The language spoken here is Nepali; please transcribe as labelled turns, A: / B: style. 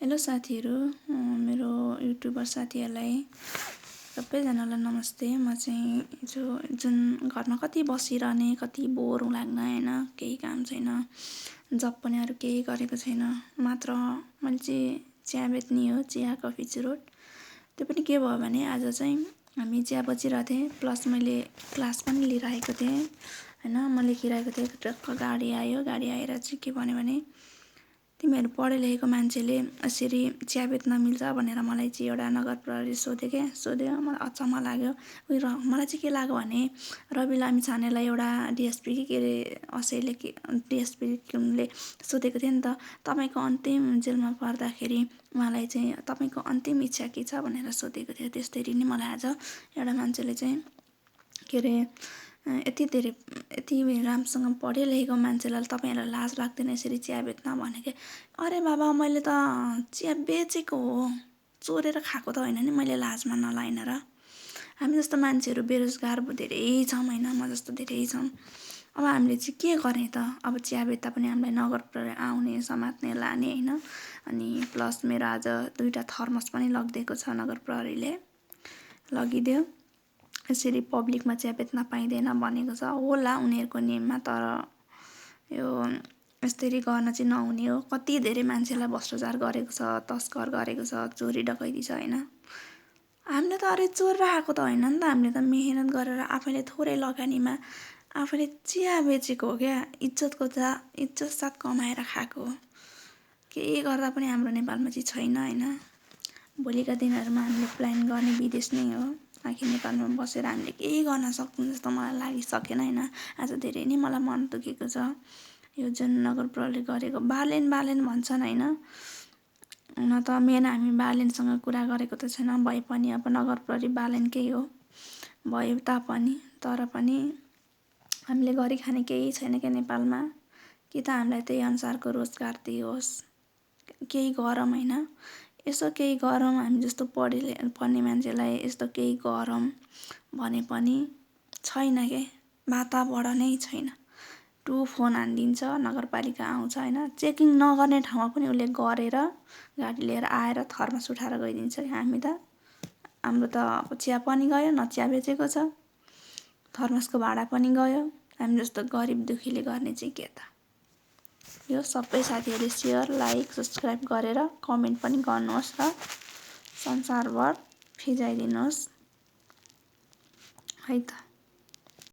A: हेलो साथीहरू, मेरो युट्युबर साथीहरूलाई सबैजनालाई नमस्ते। म चाहिँ जुन घरमा कति बसिरहने, कति बोर लाग्ने होइन, केही काम छैन, जब पनि अरू केही गरेको छैन, मात्र मैले चाहिँ चिया बेच्ने हो, चिया कफी चुरोट। त्यो पनि के भयो भने आज चाहिँ हामी चिया बचिरहेको थिएँ, प्लस मैले क्लास पनि लिइरहेको थिएँ होइन। म लेखिरहेको थिएँ, टक्क गाडी आयो। गाडी आएर चाहिँ के भन्यो भने तिमीहरू पढे लेखेको मान्छेले यसरी चिया बेच्न मिल्छ भनेर मलाई चाहिँ एउटा नगर प्रहरी सोध्यो। मलाई अचम्म लाग्यो। र मलाई चाहिँ के लाग्यो भने रवि लामिछानेलाई एउटा डिएसपी के अरे असैले डिएसपीले सोधेको थियो नि त, तपाईँको अन्तिम जेलमा पर्दाखेरि उहाँलाई चाहिँ तपाईँको अन्तिम इच्छा के छ भनेर सोधेको थियो। त्यस्तरी नै मलाई आज एउटा मान्छेले चाहिँ के अरे यति राम्रोसँग पढे लेखेको मान्छेलाई तपाईँहरूलाई लाज लाग्दैन यसरी चिया बेच्न भनेको। अरे बाबा, मैले त चिया बेचेको हो, चोरेर खाएको त होइन नि, मैले लाजमा नलाइन र। हामी जस्तो मान्छेहरू बेरोजगार धेरै छौँ होइन, म जस्तो धेरै छौँ। अब हामीले चाहिँ के गर्ने त? अब चिया बेच्दा पनि हामीलाई नगर प्रहरी आउने, समात्ने, लाने होइन। अनि प्लस मेरो आज 2टा थर्मस पनि लगिदिएको छ, नगर प्रहरीले लगिदियो। यसरी पब्लिकमा चिया बेच्न पाइँदैन भनेको छ होला उनीहरूको नियममा, तर यो यसरी गर्न चाहिँ नहुने हो। कति धेरै मान्छेलाई भ्रष्टाचार गरेको छ, तस्कर गरेको छ, चोरी डकैती छ होइन। हामीले त अरे चोर राखेको त होइन नि त, हामीले त मेहनत गरेर आफैले थोरै लगानीमा आफैले चिया बेचेको हो क्या। इज्जत साथ कमाएर खाएको हो। केही गर्दा पनि हाम्रो नेपालमा चाहिँ छैन होइन। भोलिका दिनहरूमा हामीले प्लान गर्ने विदेश नै हो। आखिर नेपालमा बसेर हामीले केही गर्न सक्छौँ जस्तो मलाई लागिसकेन होइन। आज धेरै नै मलाई मन दुखेको छ। यो जुन नगर प्रहरीले गरेको बालेन भन्छन् होइन। हुन त मेन हामी बालेनसँग कुरा गरेको त छैन, भए पनि अब नगर प्रहरी बालेनकै हो भए तापनि, तर पनि हामीले गरिखाने केही छैन क्या नेपालमा। कि त हामीलाई त्यही अनुसारको रोजगार दियोस्, केही गरौँ होइन। यसो केही गरौँ, हामी जस्तो पढ्ने मान्छेलाई यस्तो केही गरौँ भने पनि छैन के, वातावरणै छैन। फोन हानिदिन्छ, नगरपालिका आउँछ होइन, चेकिङ नगर्ने ठाउँमा पनि उसले गरेर गाडी लिएर आएर थर्मस उठाएर गइदिन्छ। हाम्रो त अब चिया पनि गयो, न चिया बेचेको छ, थर्मसको भाडा पनि गयो। हामी जस्तो गरिब दुखीले गर्ने चाहिँ के त? यो सबै साथीहरूले सेयर, लाइक, सब्सक्राइब गरेर कमेन्ट पनि गर्नुहोस् र संसारभर फिजाइदिनुहोस् है त।